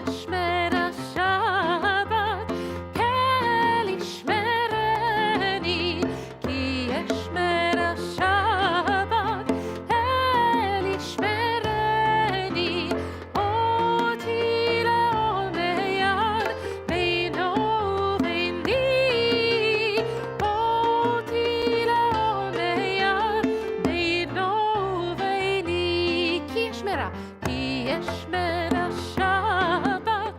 ישמר השבת, כן ישמרני, כי ישמר השבת, כן ישמרני, אותי לעולמי עד, בינו וביני, אותי לעולמי עד, בינו וביני, כי ישמרה, כי ישמר השבת,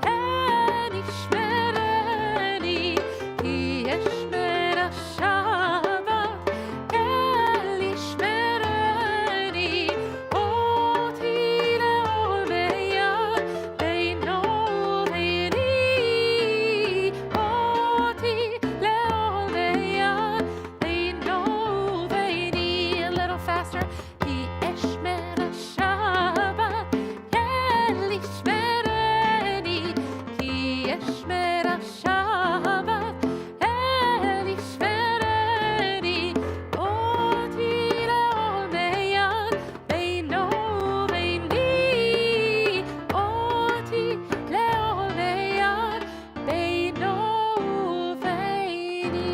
כן ישמרני, כי ישמר השבת, כן ישמרני, אותי לעולמי עד, בינו וביני, אותי לעולמי עד, בינו וביני. A little faster. כי ישמר השבת, כן ישמרני, כי ישמר השבת, כן ישמרני, אותי לעולמי עד, בינו וביני, אותי לעולמי עד, בינו וביני.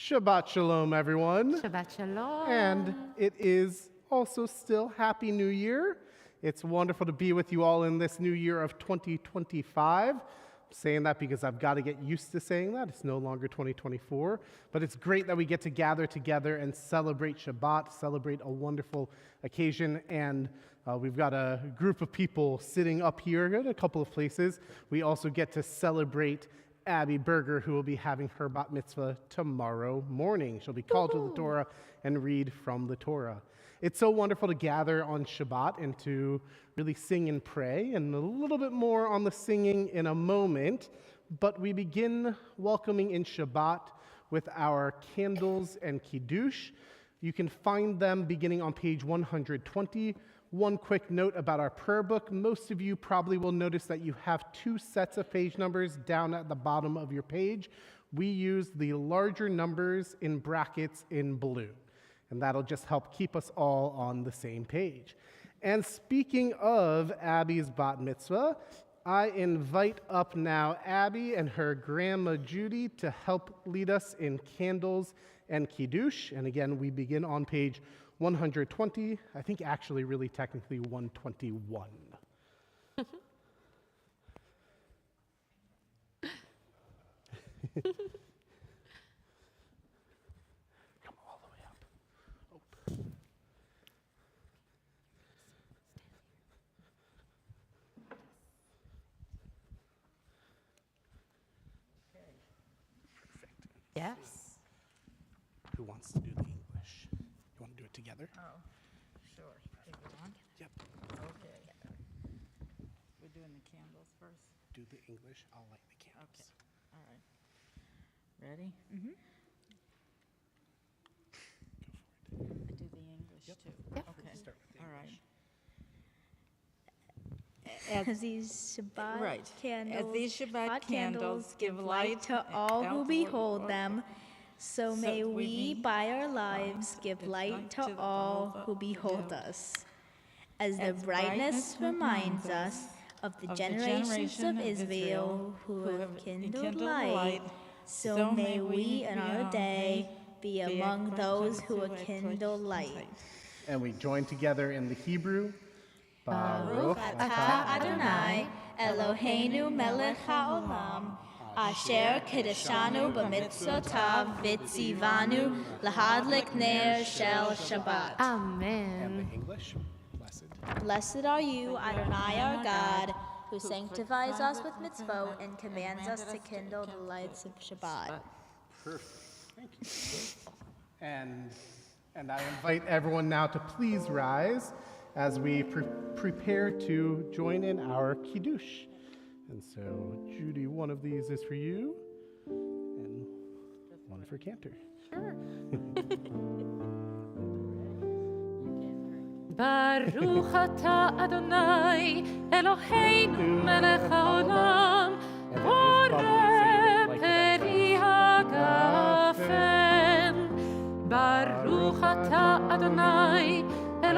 Shabbat Shalom, everyone. Shabbat shalom. And it is also still Happy New Year. It's wonderful to be with you all in this new year of 2025. I'm saying that because I've got to get used to saying that. It's no longer 2024. But it's great that we get to gather together and celebrate Shabbat, celebrate a wonderful occasion. And we've got a group of people sitting up here in a couple of places. We also get to celebrate Abby Berger, who will be having her bat mitzvah tomorrow morning. She'll be called to the Torah and read from the Torah. It's so wonderful to gather on Shabbat and to really sing and pray, and a little bit more on the singing in a moment. But we begin welcoming in Shabbat with our candles and kiddush. You can find them beginning on page 120. One quick note about our prayer book. Most of you probably will notice that you have two sets of page numbers down at the bottom of your page. We use the larger numbers in brackets in blue, and that'll just help keep us all on the same page. And speaking of Abby's bat mitzvah, I invite up now Abby and her grandma Judy to help lead us in candles and kiddush. And again, we begin on page 120, I think actually really technically 121. Come all the way up. Oh. Perfect. Yes. Who wants to do the English? You want to do it together? Oh, sure. Take it on? Yep. Okay. We're doing the candles first? Do the English. I'll light the candles. Okay. All right. Ready? Go for it. I do the English Yep. too? Yep. Okay. Start with the All right. English. As These Shabbat Right. candles, As these Shabbat hot candles give light to all who behold them, so may we we, by our lives, give light to all who behold us. As the brightness reminds us of the generations of Israel who have kindled light, so may we in our day be among those who kindle light. And we join together in the Hebrew. Baruch Atah Adonai, Eloheinu melech haolam, asher kiddushanu b'mitzvotav v'tzivanu lahadlik ner shel Shabbat. and Amen. the English. Blessed. Blessed are you, Adonai our God, who sanctifies us with mitzvot and commands us to kindle the lights of Shabbat. Perfect. Thank you. And I invite everyone now to please rise as we prepare to join in our kiddush. And so, Judy, one of these is for you, and one for Cantor. Sure. Baruch atah Adonai, Eloheinu melech haolam, boreh peri hagafen. Baruch atah Adonai,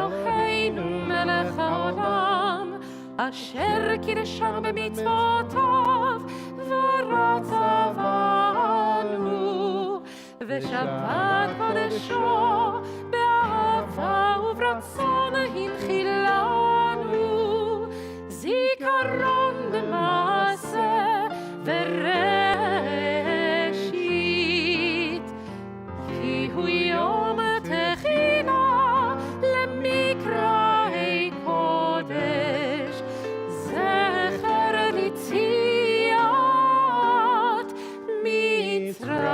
אלוהינו מלך העולם, אשר קידשנו במצוותיו ורצה בנו, ושבת קודשו באהבה וברצון הנחילנו, זיכרון במעשה וראשית, כי הוא יום תחילה למקראי קודש, זכר ליציאת מצרים.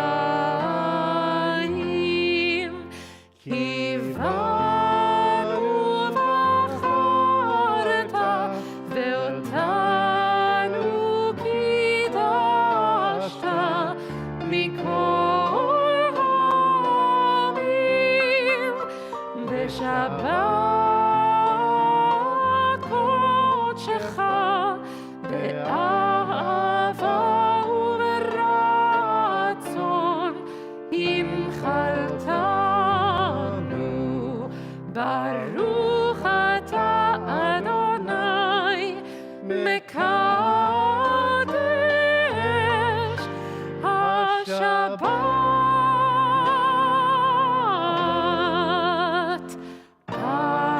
כי בנו בחרת ואותנו קידשת מכל העמים, בשבת קודשך באהבה וברצון הנחלתנו. ברוך אתה אדוני מקדש השבת. אמן.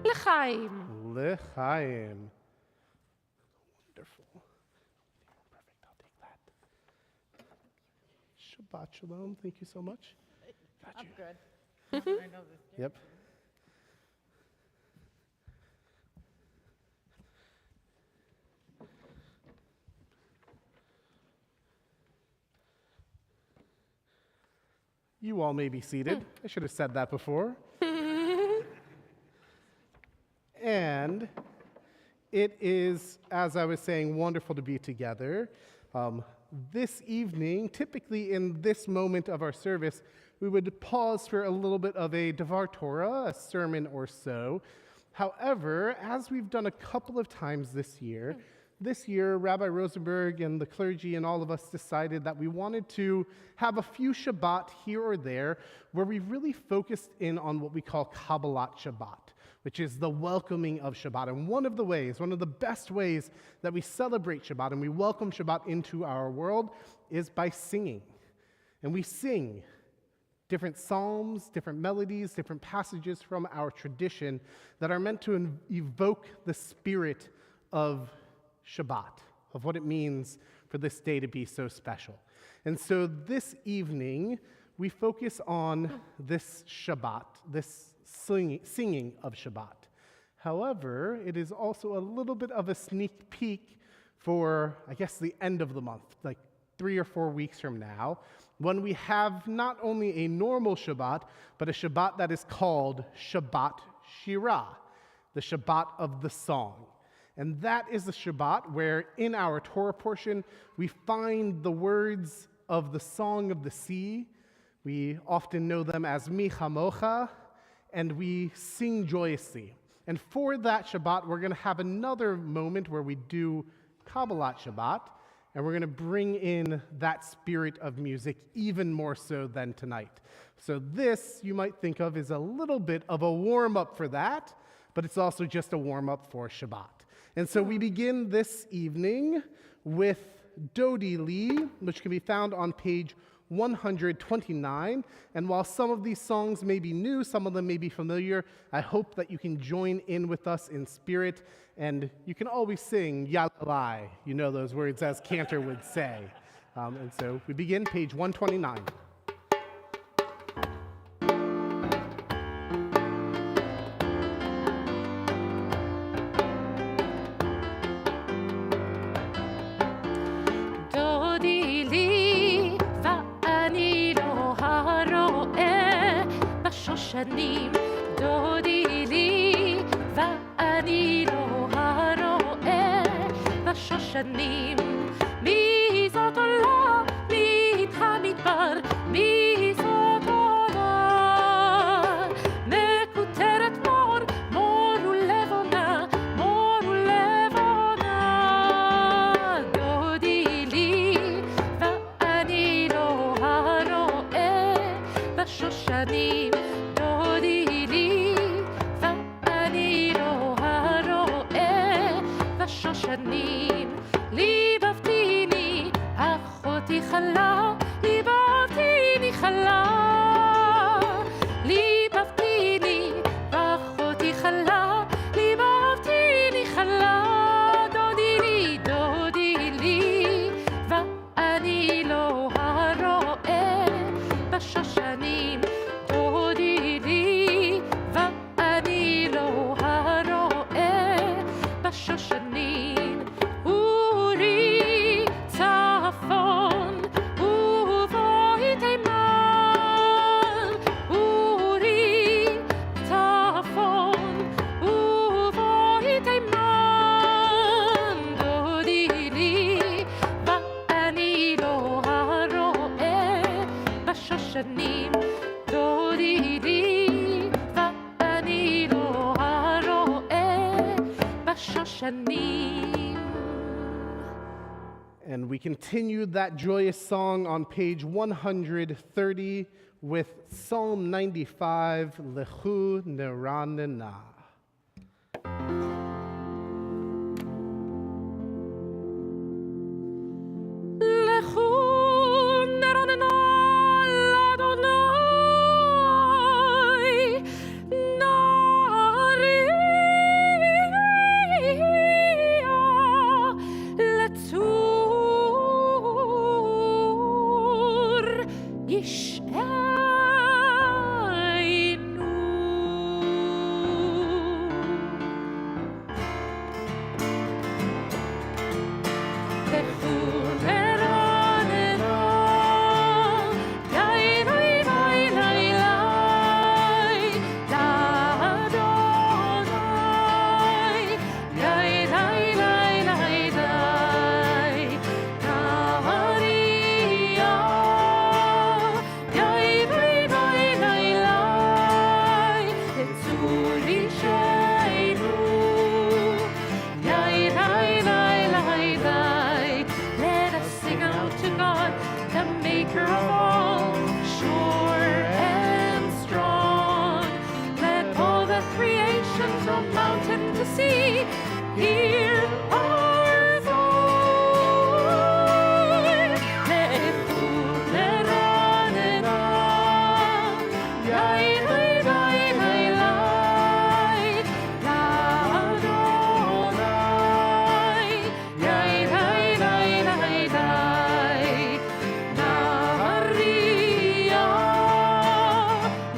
לחיים. L'chaim. Wonderful. Perfect. I'll take that. Shabbat shalom. Thank you so much. Got I'm you. good. I know this. Yep. You all may be seated. I should have said that before. And it is, as I was saying, wonderful to be together. This evening, typically in this moment of our service, we would pause for a little bit of a Devar Torah, a sermon or so. However, as we've done a couple of times this year, Rabbi Rosenberg and the clergy and all of us decided that we wanted to have a few Shabbat here or there where we really focused in on what we call Kabbalat Shabbat, which is the welcoming of Shabbat. And one of the best ways that we celebrate Shabbat and we welcome Shabbat into our world is by singing. And we sing different psalms, different melodies, different passages from our tradition that are meant to evoke the spirit of Shabbat, of what it means for this day to be so special. And so this evening, we focus on this Shabbat, this singing of Shabbat. However, it is also a little bit of a sneak peek for, I guess, the end of the month, like 3 or 4 weeks from now, when we have not only a normal Shabbat, but a Shabbat that is called Shabbat Shirah, the Shabbat of the song. And that is the Shabbat where in our Torah portion, we find the words of the Song of the Sea. We often know them as Mi Chamocha, and we sing joyously. And for that Shabbat, we're going to have another moment where we do Kabbalat Shabbat, and we're going to bring in that spirit of music even more so than tonight. So this, you might think of, is a little bit of a warm-up for that, but it's also just a warm-up for Shabbat. And so we begin this evening with Dodi Li, which can be found on page 129. And while some of these songs may be new, some of them may be familiar, I hope that you can join in with us in spirit. And you can always sing Yalalai, you know those words as Cantor would say. And so we begin page 129. שנים דודי לי ואני לא הרואה בשושנים מי זאת עולה מי איתך מדבר מי זאת עולה מקוטרת מור מור ולבונה מור ולבונה דודי לי ואני לא הרואה בשושנים דודי לי, ואני לא הרואה בשושנים. ליבבתיני, אחותי חלה, ליבבתיני חלה. ליבבתיני, ואחותי חלה, ליבבתיני חלה. דודי לי, ואני לא הרואה בשושנים. דודי לי, ואני לא הרואה בשושנים. אורי צפון ובואי תימן. אורי צפון ובואי תימן. דודי לי, ואני לא הרואה בשושנים. דודי לי, ואני לא הרואה בשושנים. And we continued that joyous song on page 130 with Psalm 95, Lechu Neranena. לכו נרננה לאדוני, נריע לצור ישענו. Let us sing out to God, the maker of all, sure and strong. Let all the creation from mountain to sea hear our voice. Lechu neranena, yai lai lai lai lai, l'Adonai, yai lai lai lai lai, na'aria,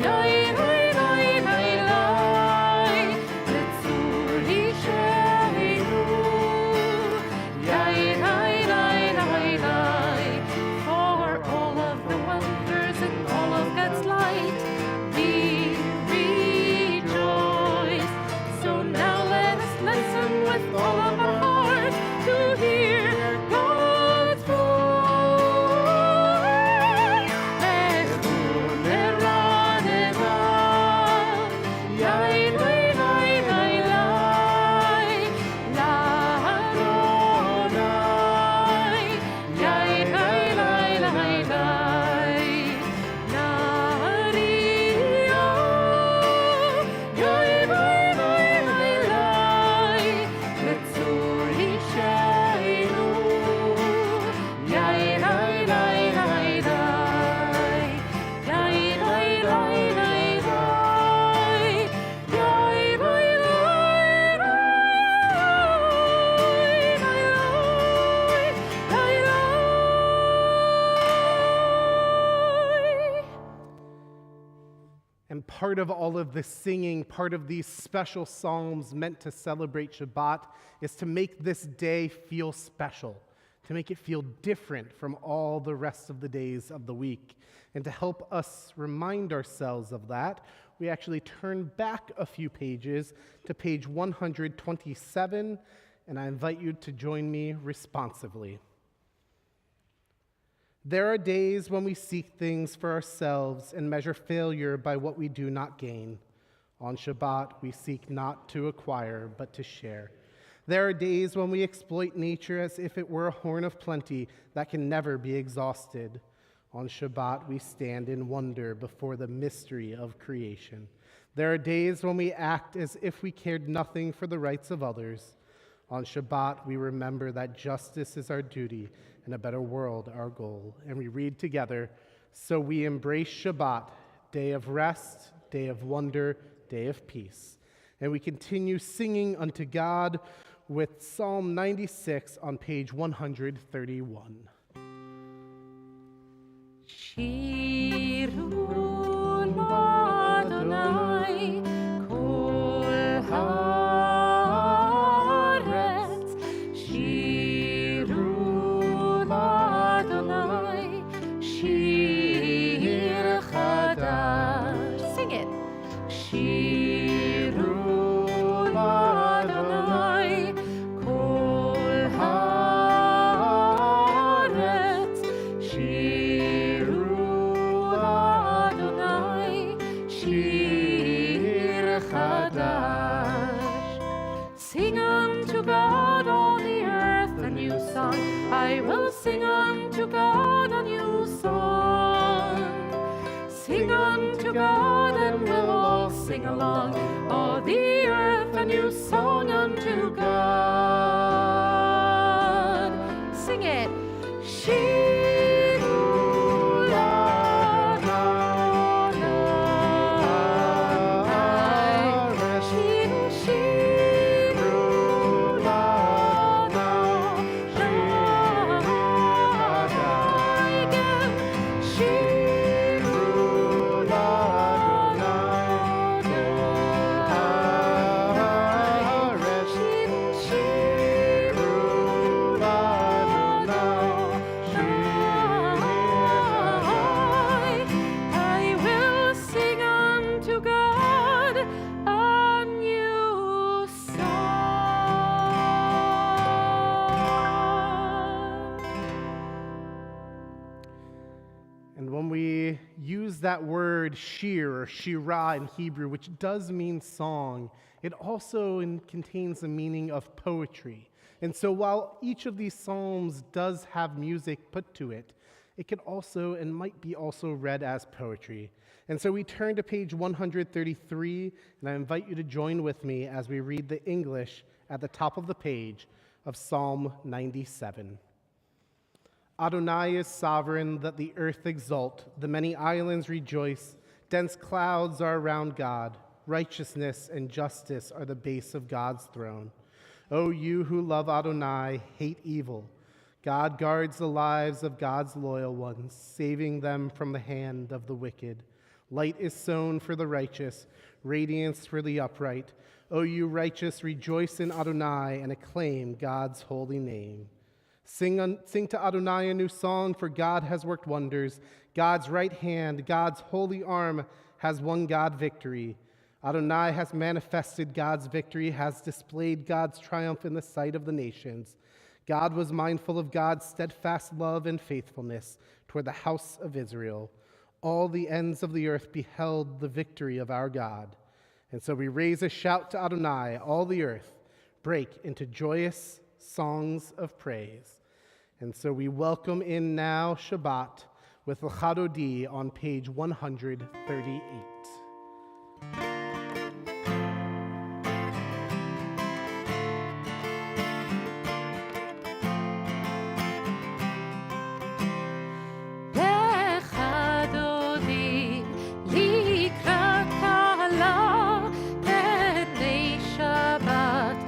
yai lai lai lai lai, letzur yishaynu, yai lai lai lai lai. For all of the wonders and all of God's light, we rejoice. So now let us listen with all of our heart to hear God's voice. Lechu neranena, yai lai lai lai lai, l'Adonai, yai lai lai lai lai, na'aria, yai lai lai lai lai, letzur yishaynu, yai lai lai lai lai, yai lai lai lai lai, yai lai lai lai lai. And part of all of this singing, part of these special psalms meant to celebrate Shabbat, is to make this day feel special, to make it feel different from all the rest of the days of the week. And to help us remind ourselves of that, we actually turn back a few pages to page 127, and I invite you to join me responsively. There are days when we seek things for ourselves and measure failure by what we do not gain. On Shabbat, we seek not to acquire, but to share. There are days when we exploit nature as if it were a horn of plenty that can never be exhausted. On Shabbat, we stand in wonder before the mystery of creation. There are days when we act as if we cared nothing for the rights of others. On Shabbat, we remember that justice is our duty and a better world our goal. And we read together, so we embrace Shabbat, day of rest, day of wonder, day of peace. And we continue singing unto God with Psalm 96 on page 131. Shiru l'Adonai kol haaretz. Shiru l'Adonai shir chadash. Sing it. Shiru l'Adonai kol haaretz. Shiru l'Adonai shir chadash. Sing unto God on the earth a new song. I will sing unto God a new song. Sing unto God and we'll all sing along. All the earth a new song unto God. Sing it. Shiru l'Adonai. Shiru l'Adonai. Again. Shiru I will sing unto God a new song. And when we use that word shir or shirah in Hebrew, which does mean song, it also contains the meaning of poetry. And so while each of these psalms does have music put to it, it could also and might be also read as poetry. And so we turn to page 133, and I invite you to join with me as we read the English at the top of the page of Psalm 97. Adonai is sovereign, that the earth exult, the many islands rejoice, dense clouds are around God, righteousness and justice are the base of God's throne. O you who love Adonai, hate evil. God guards the lives of God's loyal ones, saving them from the hand of the wicked. Light is sown for the righteous, radiance for the upright. O you righteous, rejoice in Adonai and acclaim God's holy name. Sing to Adonai a new song, for God has worked wonders. God's right hand, God's holy arm has won God victory. Adonai has manifested God's victory, has displayed God's triumph in the sight of the nations. God was mindful of God's steadfast love and faithfulness toward the house of Israel. All the ends of the earth beheld the victory of our God. And so we raise a shout to Adonai, all the earth, break into joyous songs of praise. And so we welcome in now Shabbat with L'Chadodi on page 138. Shabbat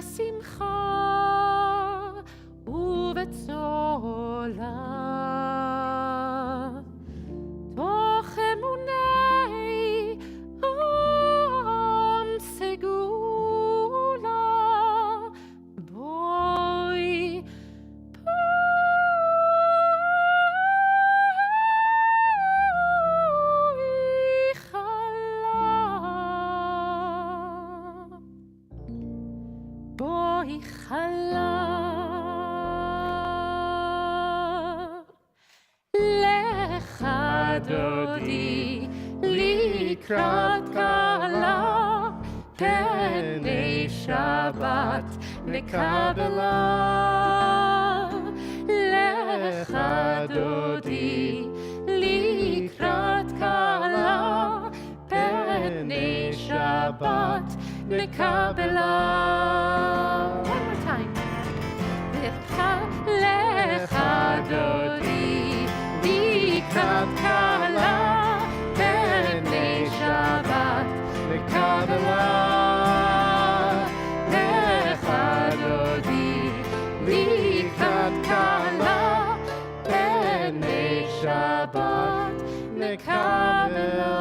בשמחה ובצולה, תוך אמוני עם סגולה, בואי בואי חלה, לך דודי לקראת קלה, פני שבת נקבלה. לך דודי לקראת קלה, פני שבת נקבלה. One more time. לך דודי לקראת קלה, פני שבת נקבלה. לך דודי לקראת קלה, פני שבת נקבלה.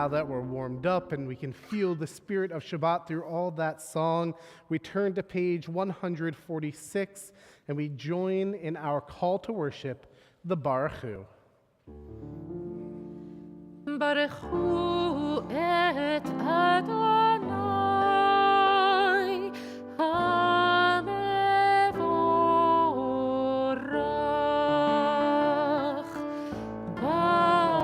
Now that we're warmed up and we can feel the spirit of Shabbat through all that song, we turn to page 146 and we join in our call to worship, the Baruch Hu. ברכו את אדוני המבורך, ברוך אדוני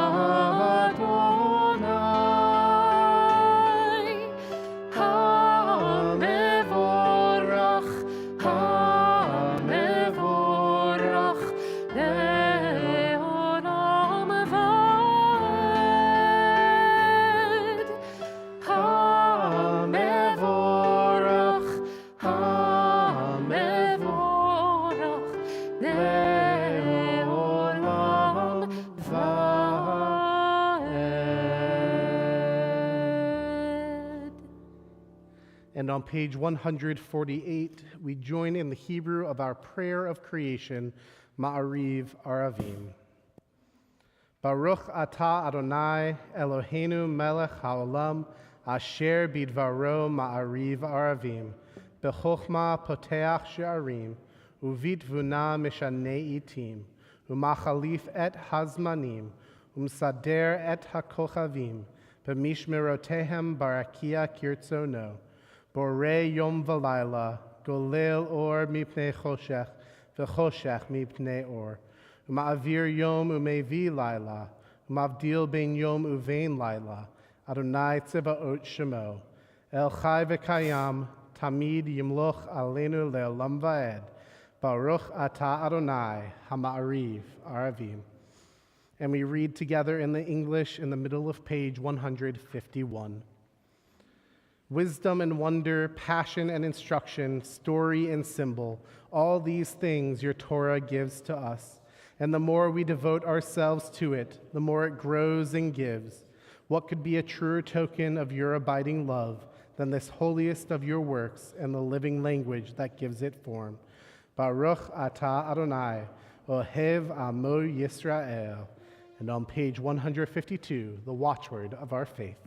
המבורך, המבורך לעולם ועד, המבורך, המבורך לעולם ועד. And on page 148, we join in the Hebrew of our prayer of creation, Ma'ariv Aravim. Baruch atah Adonai Eloheinu melech haolam, asher bidvaro Ma'ariv Aravim, bechokhma poteach she'arim, uvitvuna mishanei itim, umachalif et hazmanim, umsader et hakochavim, b'mishmerotehem barakia kirtzono, borei yom v'layla, golel or mipnei choshech, v'choshech mipnei or, uma'avir yom umevi layla, umavdil ben yom uvein layla, Adonai tzebaot shemo, el chai v'kayam, tamid yimloch alenu le'olam va'ed, Baruch atah Adonai hama'ariv aravim. And we read together in the English in the middle of page 151. Wisdom and wonder, passion and instruction, story and symbol, all these things your Torah gives to us. And the more we devote ourselves to it, the more it grows and gives. What could be a truer token of your abiding love than this holiest of your works and the living language that gives it form? Baruch atah Adonai, ohev amo Yisrael. And on page 152, the watchword of our faith.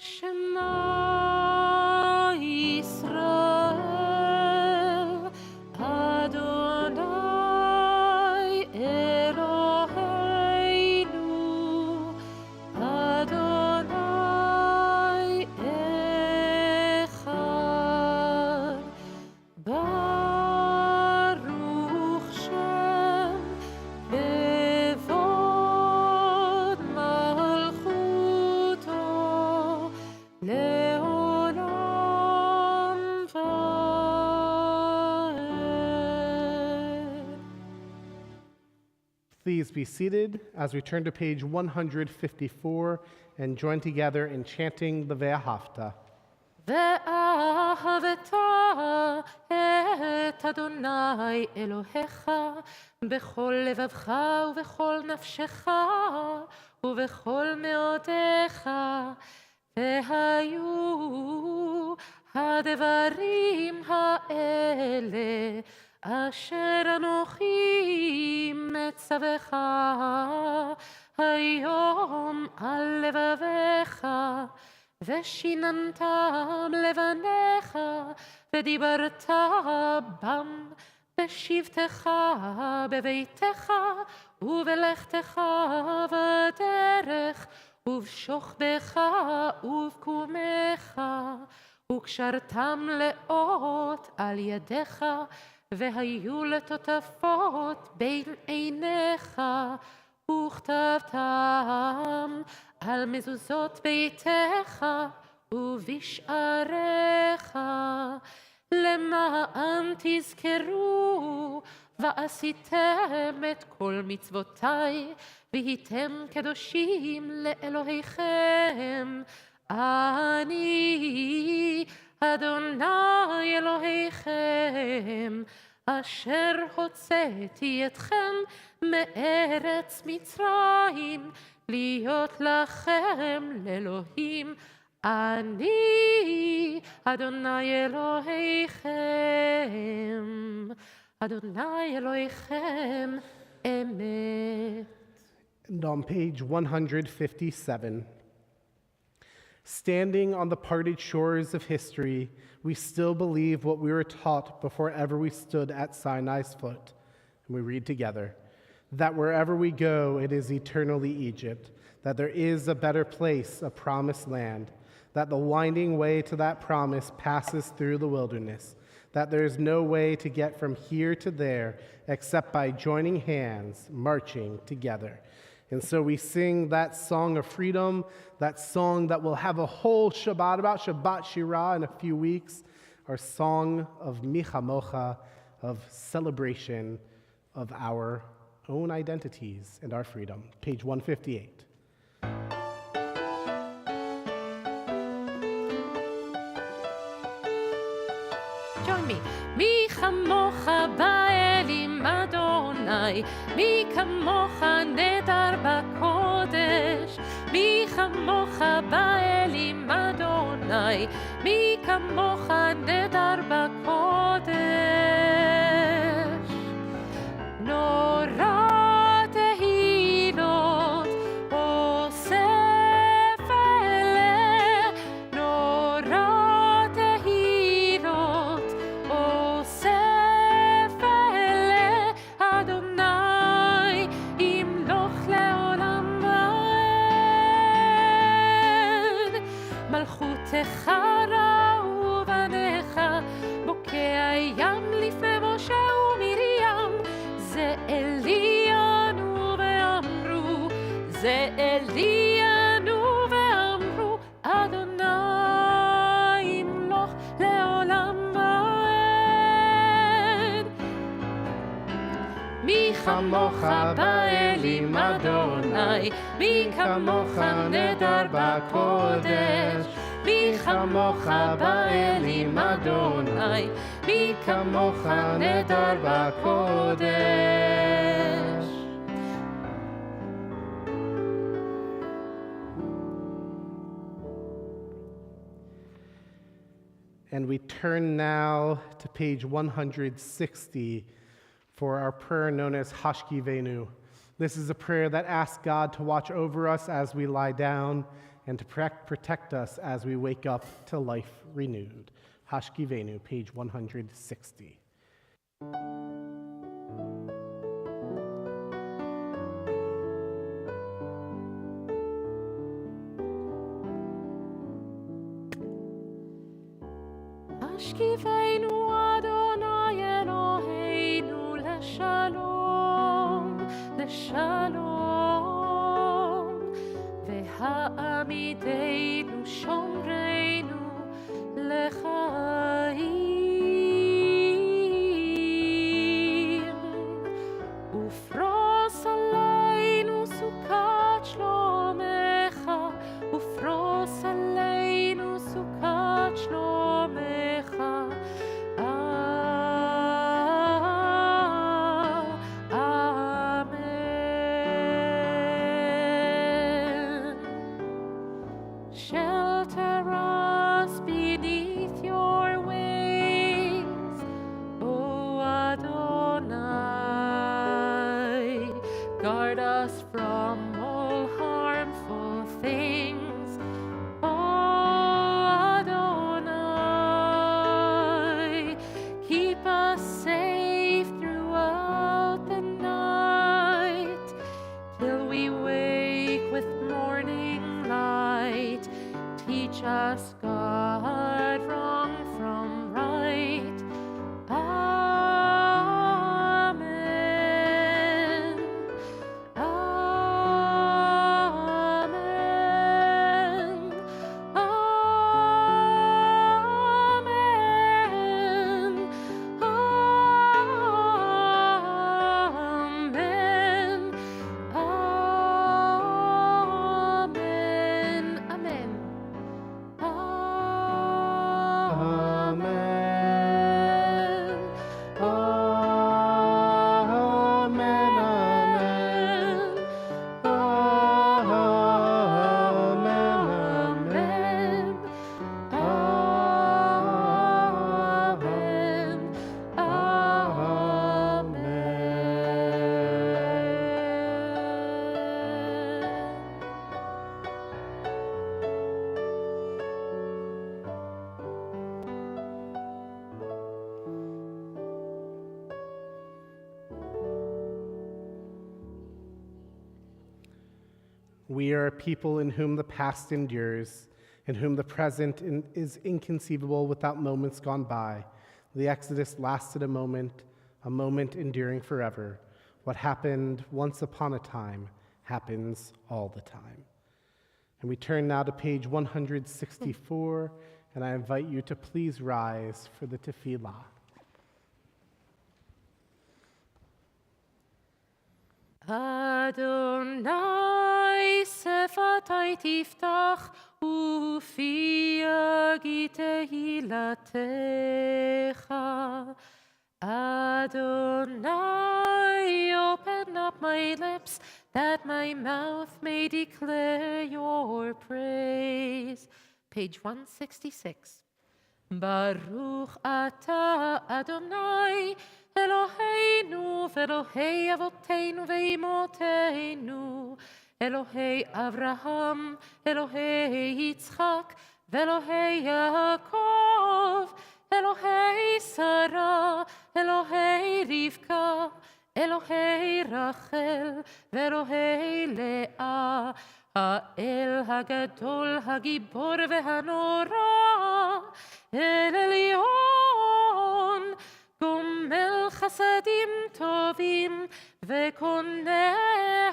Shema Yisrael, Adonai Eloheinu, Adonai Echad, Baruch Shem Bevod Malchuto, Leolam Vaed. Please be seated as we turn to page 154 and join together in chanting the Ve'ahavta. ואהבת את אדוני אלוהיך בכל לבבך ובכל נפשך ובכל מאודיך. והיו הדברים האלה אשר אנוכי מצווך היום על לבביך, ושיננתם לבניך, ודיברת בם בשבתך בביתך, ובלכתך בדרך, ובשוכבך ובקומך, וקשרתם לאות על ידיך, והיו לטוטפות בין עיניך, וכתבתם על מזוזות ביתך ובשעריך, למען תזכרו ועשיתם את כל מצוותיי, והייתם קדושים לאלוהיכם. אני אדוני אלוהיכם, אשר הוצאתי אתכם מארץ מצרים, להיות לכם לאלוהים. אני אדוני אלוהיכם, אדוני אלוהיכם אמת. And on page 157, standing on the parted shores of history, we still believe what we were taught before ever we stood at Sinai's foot. And we read together, that wherever we go, it is eternally Egypt, that there is a better place, a promised land, that the winding way to that promise passes through the wilderness, that there is no way to get from here to there except by joining hands, marching together. And so we sing that song of freedom, that song that we'll have a whole Shabbat about, Shabbat Shirah, in a few weeks, our song of Michamocha, of celebration of our own identities and our freedom. Page 158. Join me. מי כמוך באלים אדוני, מי כמוך נדר בקודש, מי כמוך באלים אדוני, מי כמוך נדר בקודש. נורא תהילות אוסף אלה, נורא תהילות אוסף אלה, אדוני ימלוך לעולם ועד. מלכותך ראו בניך, בוקע ים לפני משה ומרים, זה אלינו ואמרו, זה אלינו ואמרו, אדוני ימלוך לעולם ועד. מי כמוך באלים אדוני, מי כמוך נדר בקודש, מי כמוך באלים אדוני, מי כמוך נדר בקודש. And we turn now to page 160 for our prayer known as Hashkivenu. This is a prayer that asks God to watch over us as we lie down and to protect us as we wake up to life renewed. Hashkivenu, page 160. השכיבנו אדוני אלוהינו לשלום, לשלום, והעמידנו שומרנו לחיים, ופרוס עלינו סוכת שלומך, ופרוס עלינו סוכת שלומך. guard us from all harmful things. Oh Adonai, keep us safe throughout the night, till we wake with morning light. Teach us, God, wrong from right. Amen. Amen. Amen. Amen. Amen. Amen. We are a people in whom the past endures, in whom the present is inconceivable without moments gone by. The Exodus lasted a moment enduring forever. What happened once upon a time happens all the time. And we turn now to page 164, and I invite you to please rise for the tefillah. Adonai sefatai tiftach ufi yagi tehilatecha. Adonai, open up my lips that my mouth may declare your praise. Page 166. Baruch atah Adonai Eloheinu ve'Elohei avoteinu ve'imotenu, Elohei Avraham, Elohei Yitzchak, ve'Elohei Yaakov, Elohei Sarah, Elohei Rivka, Elohei Rachel, ve'Elohei Leah, Ha'el Hagadol Hagibor ve'Hanora, El Elyon, גומל חסדים טובים וקונה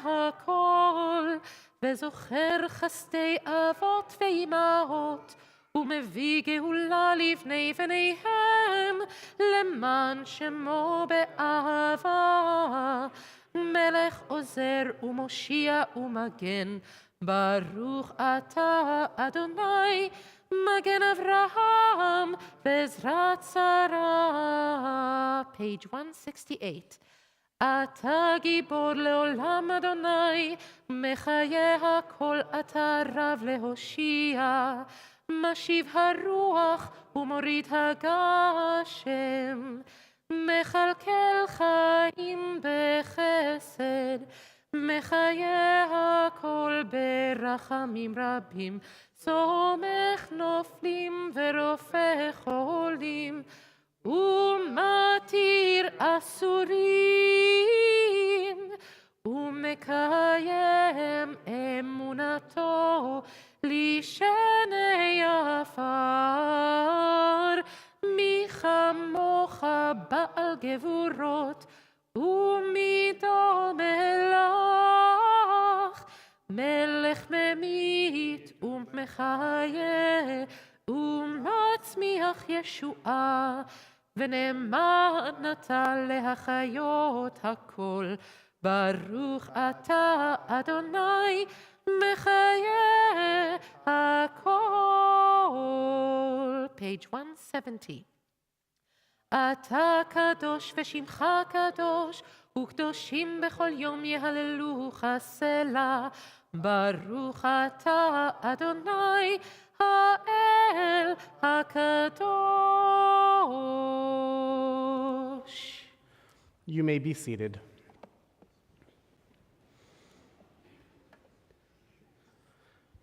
הכל, וזוכר חסדי אבות ואימהות, ומביא גאולה לבני בניהם, למען שמו באהבה. מלך עוזר ומושיע ומגן, ברוך אתה אדוני, Magen Avraham, Bezrat Sarah. Page 168. Ata gibor leolam Adonai, Mechayeh hakol ata rav lehoshia, Mashiv haruach umorid hagashem, Mechalkel chaim bechesed, Mechayeh hakol berachamim rabim, סומך נופלים ורופא חולים ומתיר אסורים ומקיים אמונתו לשני עפר. מי כמוך בעל גבורות ומי דומה לך, מלך ממית ומחיה ומצמיח ישועה, ונאמן אתה להחיות הכל. ברוך אתה אדוני מחיה הכל. Page 170. אתה קדוש ושמך קדוש, וקדושים בכל יום יהללוך סלה. ברוך אתה אדוני האל הקדוש. You may be seated.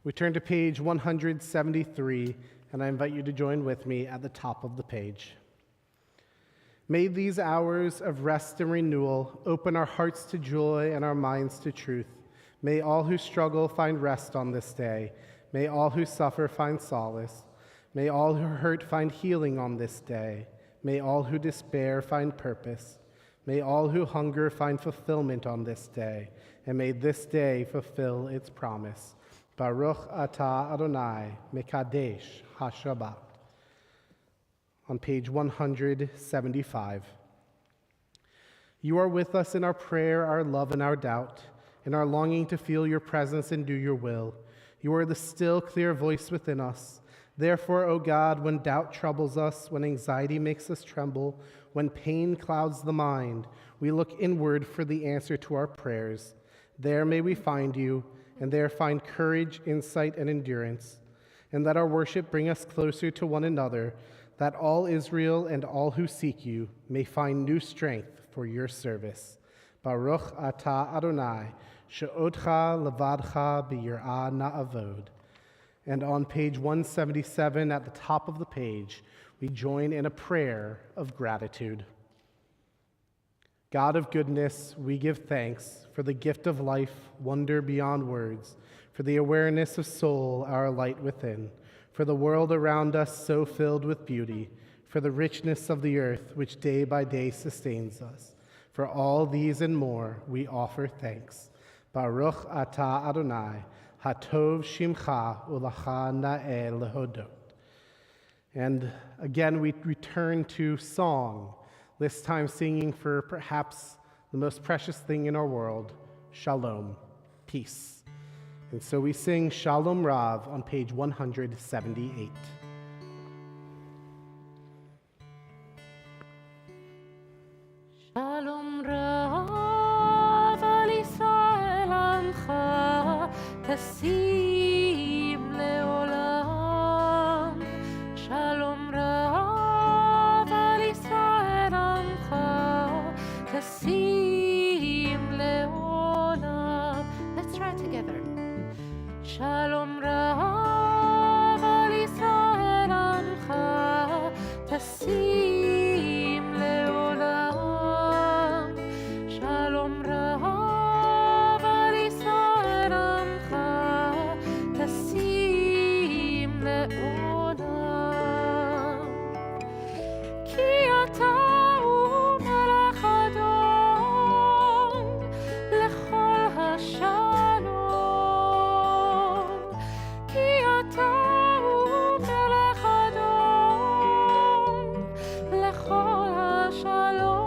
We turn to page 173, and I invite you to join with me at the top of the page. May these hours of rest and renewal open our hearts to joy and our minds to truth. May all who struggle find rest on this day. May all who suffer find solace. May all who hurt find healing on this day. May all who despair find purpose. May all who hunger find fulfillment on this day. And may this day fulfill its promise. Baruch atah Adonai mekadesh ha-Shabbat. On page 175. You are with us in our prayer, our love, and our doubt, in our longing to feel your presence and do your will. You are the still, clear voice within us. Therefore, O God, when doubt troubles us, when anxiety makes us tremble, when pain clouds the mind, we look inward for the answer to our prayers. There may we find you, and there find courage, insight, and endurance. And let our worship bring us closer to one another, that all Israel and all who seek you may find new strength for your service. Baruch atah Adonai, she'odcha levadcha b'yirah na'avod. And on page 177 at the top of the page, we join in a prayer of gratitude. God of goodness, we give thanks for the gift of life, wonder beyond words, for the awareness of soul, our light within, for the world around us so filled with beauty, for the richness of the earth which day by day sustains us. For all these and more we offer thanks. Baruch atah Adonai, hatov shimcha ulacha na'eh lehodot. And again we return to song, this time singing for perhaps the most precious thing in our world, shalom, peace. And so we sing Shalom Rav on page 178. Shalom Rav al Yisrael amcha tasim leolam. Shalom Rav al Yisrael amcha tasim leolam. Let's try it together. Shalom Rav al Yisrael amcha tasim leolam. Shalom Rav al Yisrael amcha tasim leolam. Ki ata hu melech adon lechol hashalom. Ki ata hu melech adon lechol hashalom.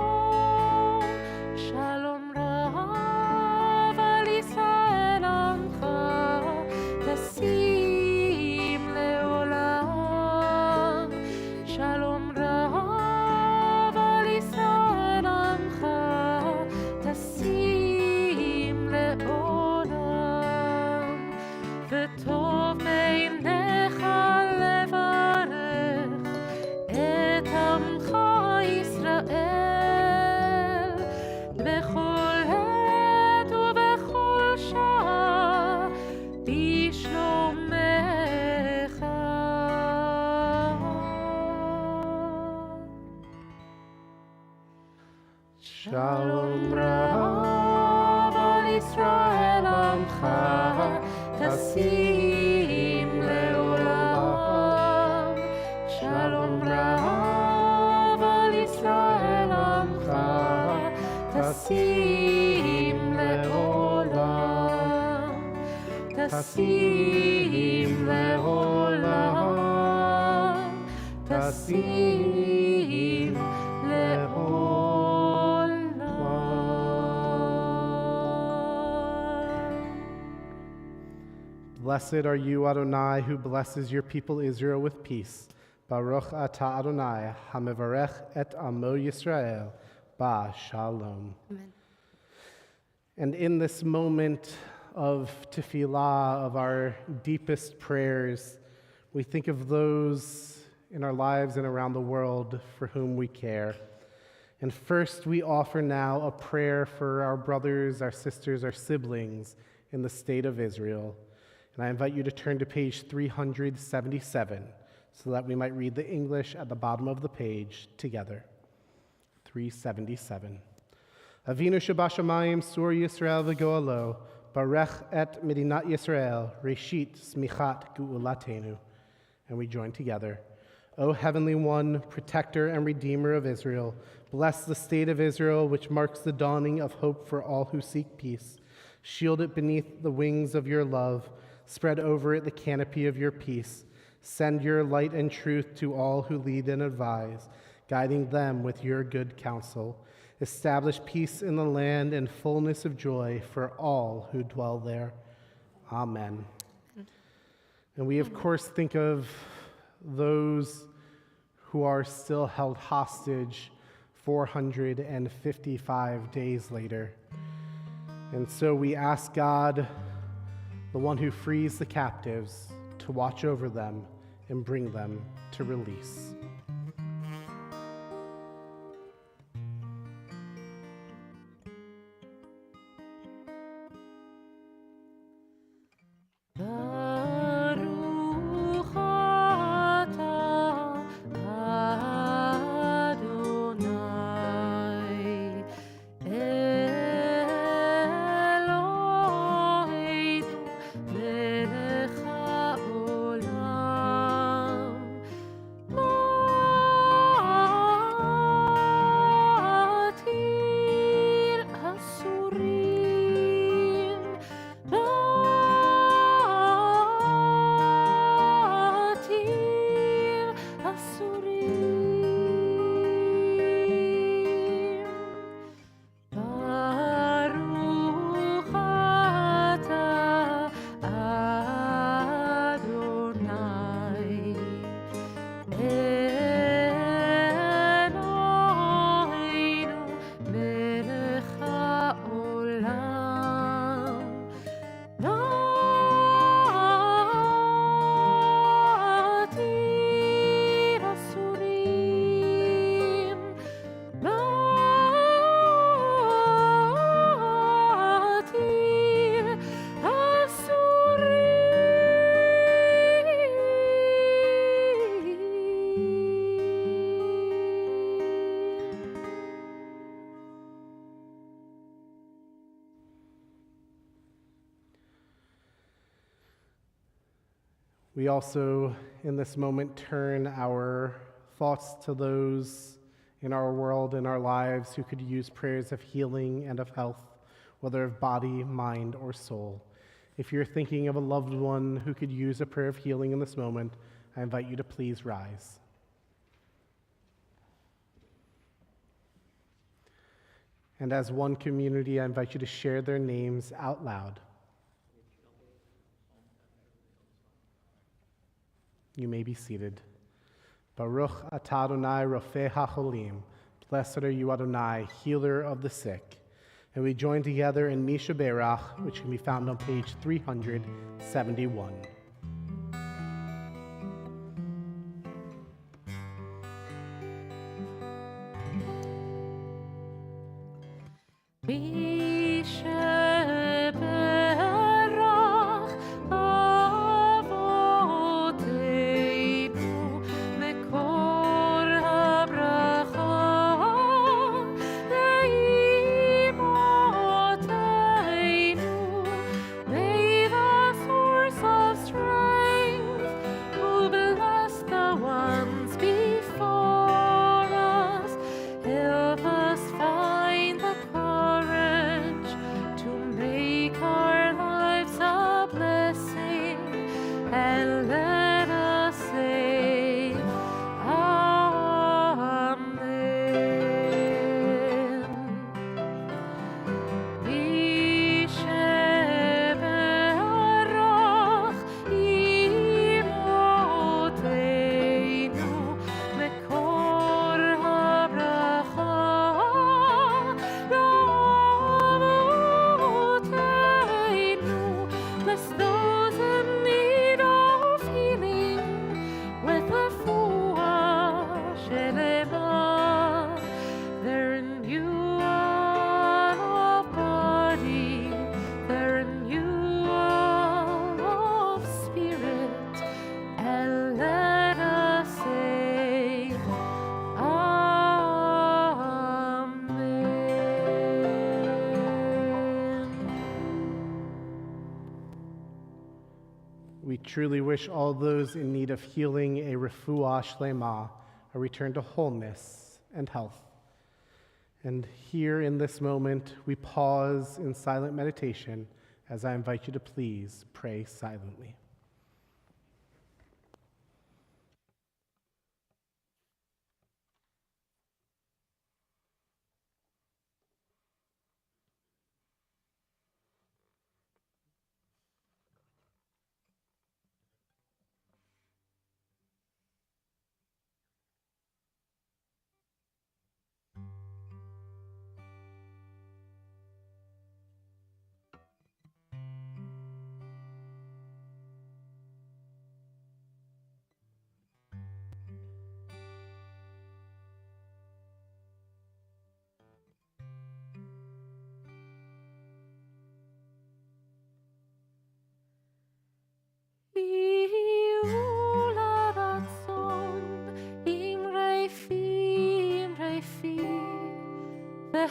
Shalom Rav al Yisrael amcha tasim leolam. Shalom Rav al Yisrael amcha tasim leolam. וטוב בעיניך לברך את עמך ישראל בכל עת ובכל שעה בשלומך. Shalom Rav al Yisrael amcha tasim leolam. Shalom Rav al Yisrael amcha tasim leolam. Tasim leolam. Tasim leolam. Blessed are you, Adonai, who blesses your people Israel with peace. Baruch atah Adonai, hamevarech et amo Yisrael, ba shalom. Amen. And in this moment of tefillah, of our deepest prayers, we think of those in our lives and around the world for whom we care. And first, we offer now a prayer for our brothers, our sisters, our siblings in the state of Israel. And I invite you to turn to page 377 so that we might read the English at the bottom of the page together. 377. Avinu Shabashamayim Sur Yisrael v'Goalo, Barech et Medinat Yisrael, Reshit Smichat Ge'ulatenu. And we join together. O Heavenly One, Protector and Redeemer of Israel, bless the state of Israel, which marks the dawning of hope for all who seek peace. Shield it beneath the wings of your love. Spread over it the canopy of your peace. Send your light and truth to all who lead and advise, guiding them with your good counsel. Establish peace in the land and fullness of joy for all who dwell there. Amen. And we, of course, think of those who are still held hostage 455 days later. And so we ask God, the one who frees the captives, to watch over them and bring them to release. We also, in this moment, turn our thoughts to those in our world, in our lives, who could use prayers of healing and of health, whether of body, mind, or soul. If you're thinking of a loved one who could use a prayer of healing in this moment, I invite you to please rise. And as one community, I invite you to share their names out loud. You may be seated. Baruch atah Adonai Rofei HaCholim. Blessed are you, Adonai, healer of the sick. And we join together in Misha Berach, which can be found on page 371. May the source of strength We truly wish all those in need of healing a refuah shlema, a return to wholeness and health. And here in this moment, we pause in silent meditation as I invite you to please pray silently.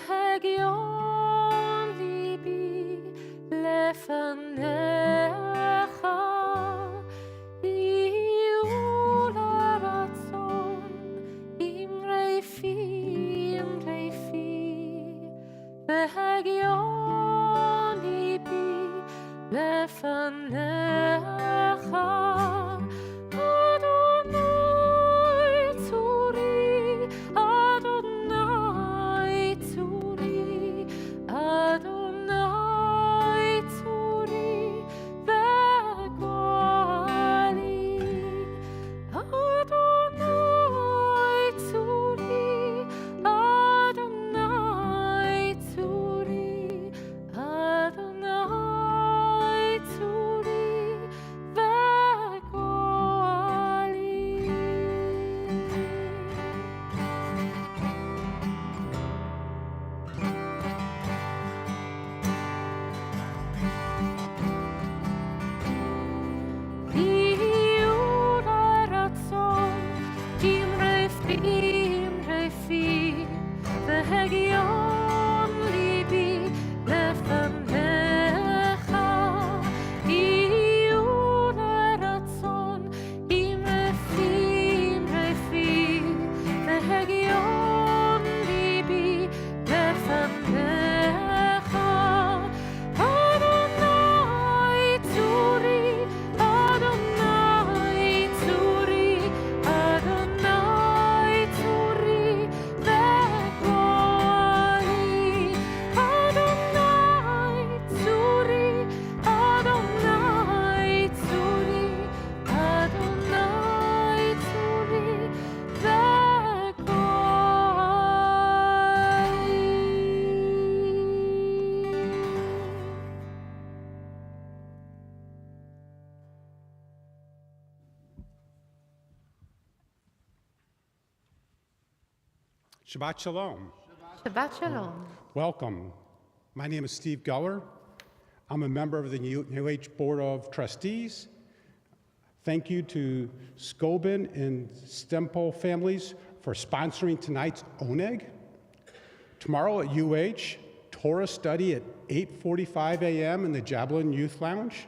והגיון ליבי לפניך, יהיו לרצון אמרי פי, והגיון ליבי לפניך. Shabbat Shalom. Shabbat Shalom. Welcome. My name is Steve Geller. I'm a member of the UH Board of Trustees. Thank you to Scobin and Stempel families for sponsoring tonight's Oneg. Tomorrow at UH, Torah study at 8:45 a.m. in the Javelin Youth Lounge.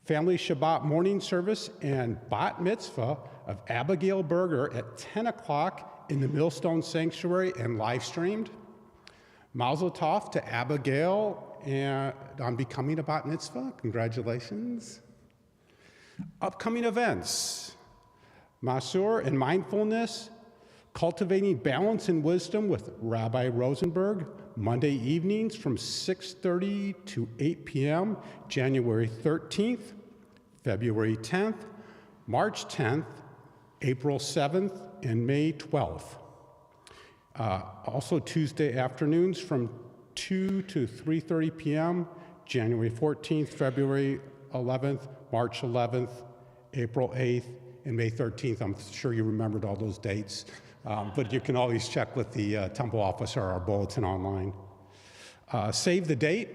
Family Shabbat morning service and bat mitzvah of Abigail Berger at 10 o'clock in the Millstone Sanctuary and live streamed. Mazel tov to Abigail and on becoming a bat mitzvah. Congratulations. Upcoming events: Masur and mindfulness, cultivating balance and wisdom with Rabbi Rosenberg, Monday evenings from 6:30 to 8 p.m., January 13th, February 10th, March 10th, April 7th, and May 12th. Also Tuesday afternoons from 2 to 3:30 p.m., January 14th, February 11th, March 11th, April 8th, and May 13th. I'm sure you remembered all those dates, but you can always check with the temple office or our bulletin online. Save the date.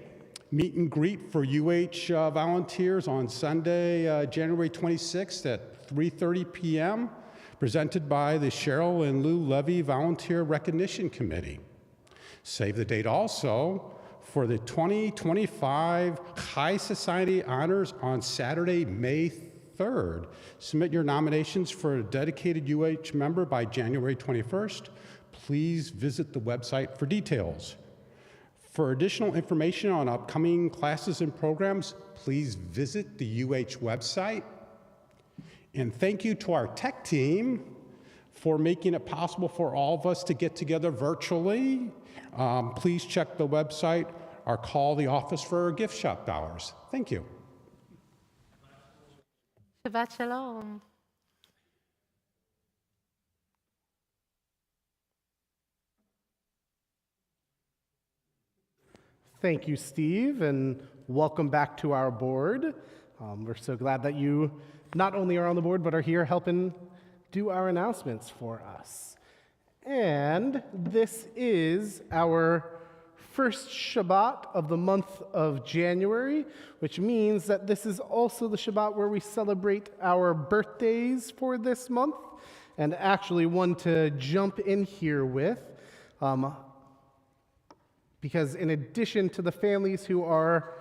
Meet and greet for UH volunteers on Sunday, January 26th at 3:30 p.m., presented by the Cheryl and Lou Levy Volunteer Recognition Committee. Save the date also for the 2025 High Society Honors on Saturday, May 3rd. Submit your nominations for a dedicated UH member by January 21st. Please visit the website for details. For additional information on upcoming classes and programs, please visit the UH website. And thank you to our tech team for making it possible for all of us to get together virtually. Please check the website or call the office for gift shop dollars. Thank you. Shabbat Shalom. Thank you, Steve, and welcome back to our board. We're so glad that you not only are on the board, but are here helping do our announcements for us. And this is our first Shabbat of the month of January, which means that this is also the Shabbat where we celebrate our birthdays for this month, and actually one to jump in here with. Because in addition to the families who are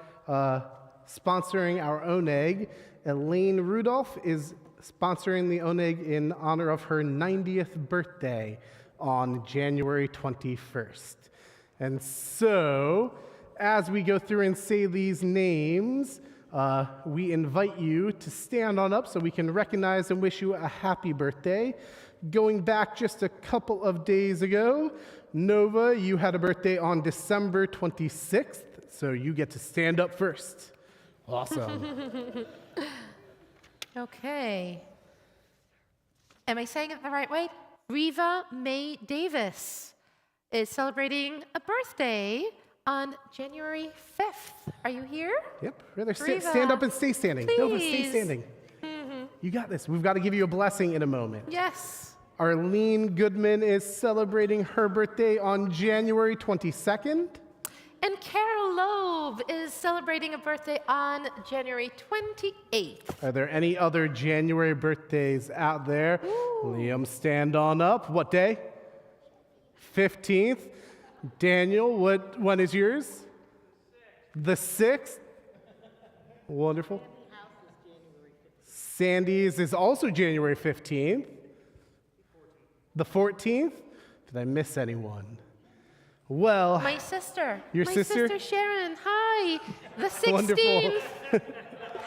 sponsoring our Oneg, Elaine Rudolph is sponsoring the Oneg in honor of her 90th birthday on January 21st. And so, as we go through and say these names, we invite you to stand on up so we can recognize and wish you a happy birthday. Going back just a couple of days ago, Nova, you had a birthday on December 26th, so you get to stand up first. Awesome. Okay. Am I saying it the right way? Riva May Davis is celebrating a birthday on January 5th. Are you here? Yep, rather Riva, stand up and stay standing. Nova, stay please. standing. You got this. We've got to give you a blessing in a moment. Yes. Arlene Goodman is celebrating her birthday on January 22nd. And Carol Loeb is celebrating a birthday on January 28th. Are there any other January birthdays out there? Ooh. Liam, stand on up. What day? 15th. Daniel, when is yours? The 6th. Wonderful. Sandy's is also January 15th. The 14th? Did I miss anyone? Well, My sister. Your My sister? Sharon. Hi. The 16th. Wonderful.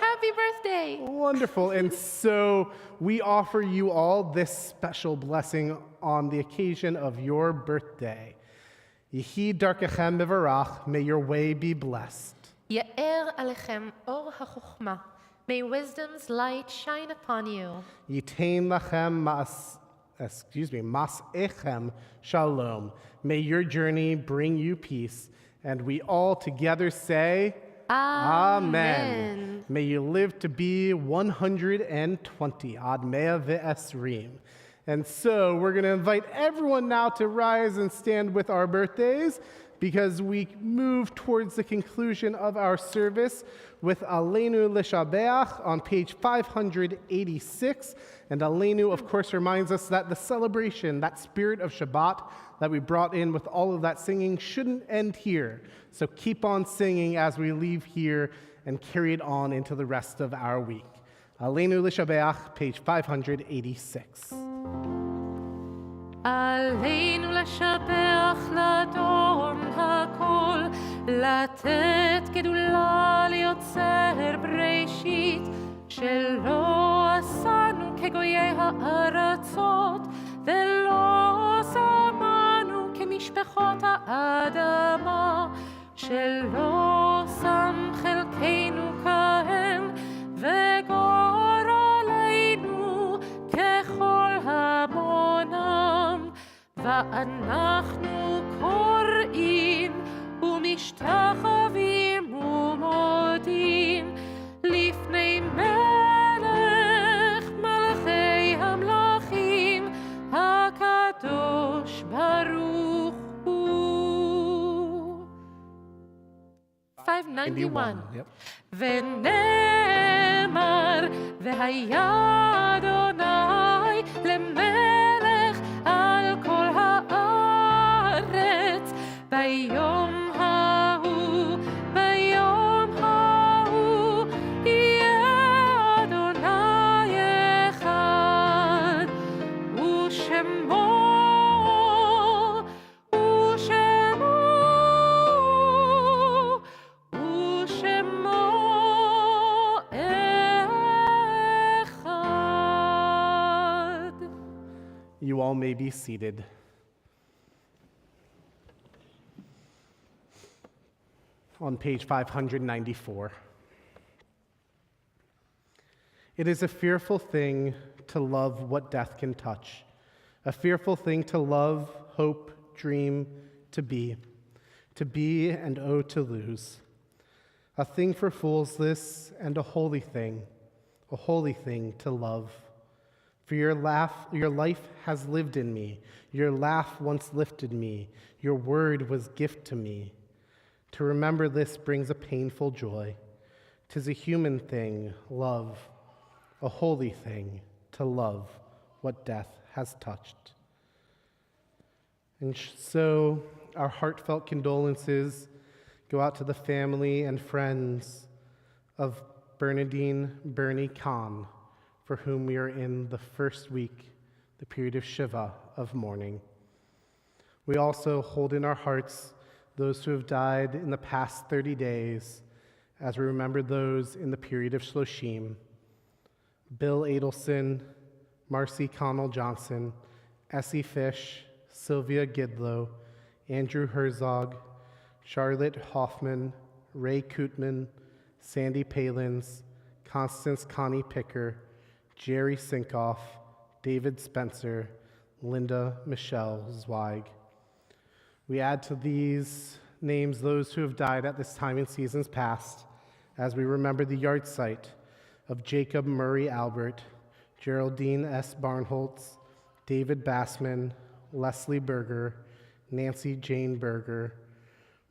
Happy birthday. Wonderful. And so we offer you all this special blessing on the occasion of your birthday. Yehi darkechem mevarach, may your way be blessed. Ya'er alechem or ha'chochma. May wisdom's light shine upon you. Yitain lachem mas'echem shalom. May your journey bring you peace. And we all together say, Amen. May you live to be 120, ad mea ve'esrim. And so we're going to invite everyone now to rise and stand with our birthdays, because we move towards the conclusion of our service with Aleinu L'Shabeach on page 586. And Aleinu, of course, reminds us that the celebration, that spirit of Shabbat that we brought in with all of that singing, shouldn't end here. So keep on singing as we leave here and carry it on into the rest of our week. Aleinu L'Shabeach, page 586. עלינו לשבח לאדון הכל, לתת גדולה ליוצר בראשית, שלא עשנו כגויי הארצות, ולא שמנו כמשפחות האדמה, שלא שם חלקנו כהם, וגורלנו ככל המונם. ואנחנו קוראים ומשתחווים ומודים לפני מלך מלכי המלכים הקדוש ברוך הוא. 591. Yep. ונאמר והיה אדוני למלך על כל הארץ ביום ההוא all may be seated. On page 594. It is a fearful thing to love what death can touch, a fearful thing to love, hope, dream, to be and oh to lose. A thing for fools this, and a holy thing to love. For your life has lived in me, your laugh once lifted me, your word was gift to me. To remember this brings a painful joy. 'Tis a human thing, love, a holy thing to love what death has touched. And so our heartfelt condolences go out to the family and friends of Bernadine Bernie Khan, for whom we are in the first week, the period of Shiva, of mourning. We also hold in our hearts those who have died in the past 30 days, as we remember those in the period of Shloshim: Bill Adelson, Marcy Connell Johnson, Essie Fish, Sylvia Gidlow, Andrew Herzog, Charlotte Hoffman, Ray Kootman, Sandy Palins, Constance Connie Picker, Jerry Sinkoff, David Spencer, Linda Michelle Zweig. We add to these names those who have died at this time in seasons past, as we remember the yahrzeit of Jacob Murray Albert, Geraldine S. Barnholtz, David Bassman, Leslie Berger, Nancy Jane Berger,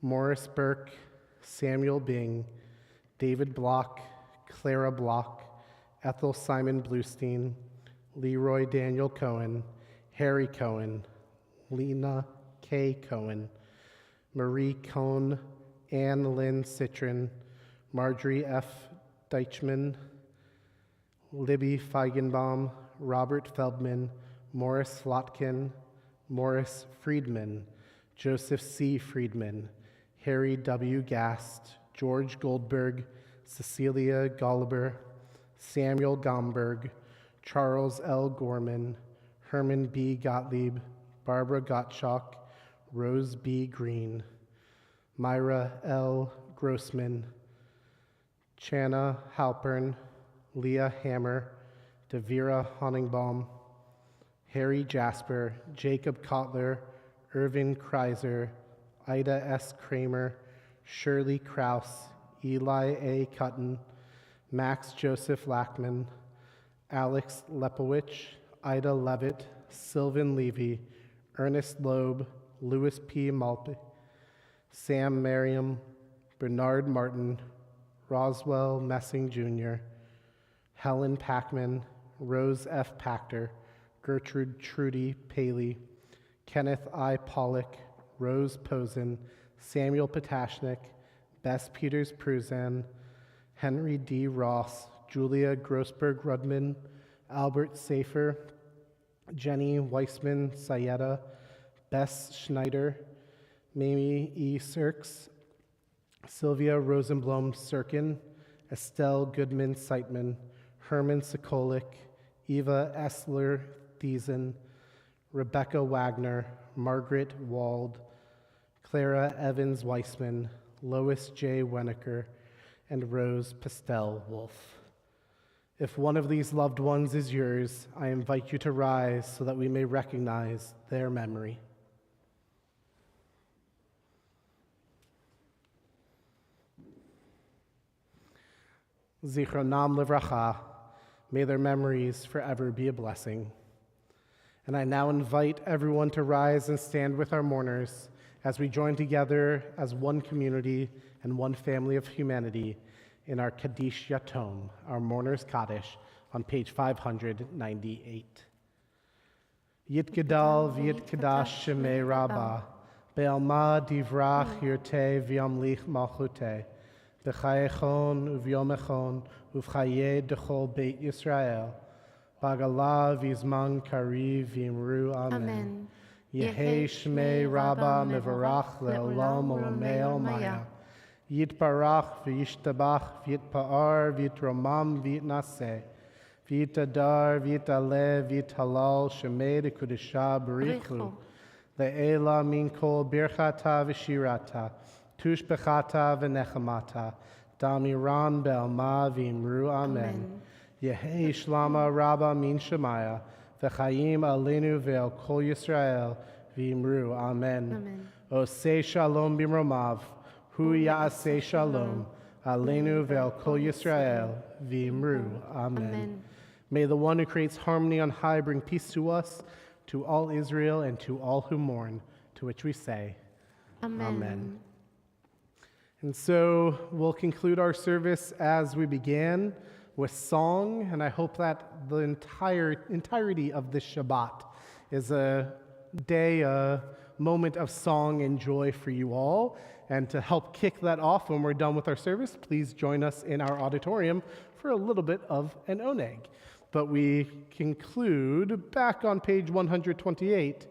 Morris Burke, Samuel Bing, David Block, Clara Block, Ethel Simon Bluestein, Leroy Daniel Cohen, Harry Cohen, Lena K. Cohen, Marie Cohn, Anne Lynn Citron, Marjorie F. Deichman, Libby Feigenbaum, Robert Feldman, Morris Slotkin, Morris Friedman, Joseph C. Friedman, Harry W. Gast, George Goldberg, Cecilia Golliber, Samuel Gomberg, Charles L. Gorman, Herman B. Gottlieb, Barbara Gottschalk, Rose B. Green, Myra L. Grossman, Channa Halpern, Leah Hammer, Devira Honingbaum, Harry Jasper, Jacob Kotler, Irvin Kreiser, Ida S. Kramer, Shirley Kraus, Eli A. Cutton, Max Joseph Lackman, Alex Lepowich, Ida Levitt, Sylvan Levy, Ernest Loeb, Louis P. Malpe, Sam Merriam, Bernard Martin, Roswell Messing Jr., Helen Packman, Rose F. Pachter, Gertrude Trudy Paley, Kenneth I. Pollock, Rose Posen, Samuel Potashnik, Bess Peters Pruzan, Henry D. Ross, Julia Grossberg Rudman, Albert Safer, Jenny Weissman Sayeta, Bess Schneider, Mamie E. Sirks, Sylvia Rosenblum Sirkin, Estelle Goodman Seitman, Herman Sokolik, Eva Essler Thiesen, Rebecca Wagner, Margaret Wald, Clara Evans Weissman, Lois J. Wenneker, and Rose Pastel Wolf. If one of these loved ones is yours, I invite you to rise so that we may recognize their memory. Zichronam livracha, may their memories forever be a blessing. And I now invite everyone to rise and stand with our mourners as we join together as one community and one family of humanity in our Kaddish Yatom, our mourner's Kaddish, on page 598. Yitgadal v'yitkadash shemei Rabbah, be'alma divrach yirteh v'yamlich malchuteh, b'chayechon u'v'yomechon u'v'chayeh dechol Beit Yisrael, Bagala v'izman kariv v'imru amen. Yehei shmei Rabbah mevarach le'olam olamei olmaya. Yitbarach v'yishtabach v'yitpa'ar v'yitromam v'yitnaseh. V'yitadar, v'yitalev, v'yitalal, shemei dekudesha barichu. Le'ela min kol birchata v'shirata, tushbechata v'nechamata, damiran be'alma v'imru amen. Yehi shlama rabba min shemaya, v'chayim alenu ve'al kol Yisrael, v'imru amen. Osei shalom bimromav, hu ya'aseh shalom, alenu ve'al kol Yisrael, v'imru amen. May the one who creates harmony on high bring peace to us, to all Israel, and to all who mourn, to which we say, Amen. And so we'll conclude our service as we began with song, and I hope that the entirety of this Shabbat is a day, a moment of song and joy for you all. And to help kick that off when we're done with our service, please join us in our auditorium for a little bit of an oneg. But we conclude back on page 128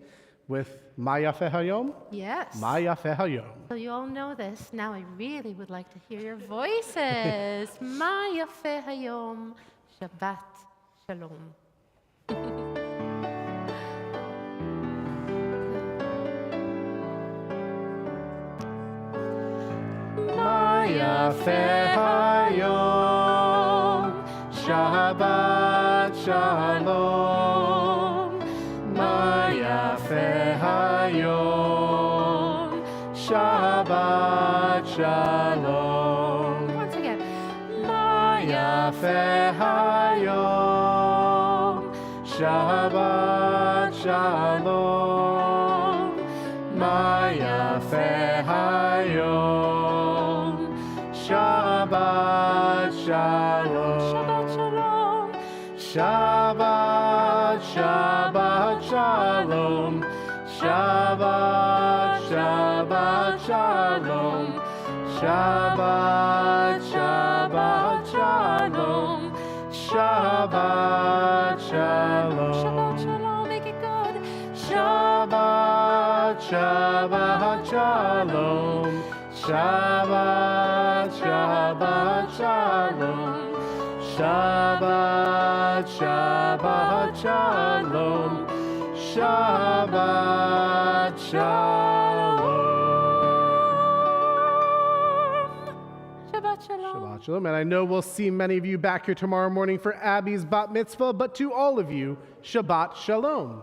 with Ma Yafeh Hayom. Yes. Ma Yafeh Hayom. So you all know this. Now I really would like to hear your voices. Ma Yafeh Hayom. Shabbat Shalom. Ma Yafeh Hayom. Shabbat Shalom. Ma Yafeh Hayom. Shabbat Shalom. Once again. Ma Yafeh Hayom. Shabbat Shalom. Ma Yafeh Hayom. Shabbat Shalom. Shabbat Shalom. Shabbat Shabbat Shalom. Shabbat Shabbat Shalom. Shabbat Shalom. Shabbat Shalom. Make it good. Shabbat Shabbat Shalom. Shabbat Shabbat Shalom. Shabbat Shabbat Shalom. Shabbat Shalom. Shabbat Shalom. Shabbat Shalom. And I know we'll see many of you back here tomorrow morning for Abby's bat mitzvah, but to all of you, Shabbat Shalom.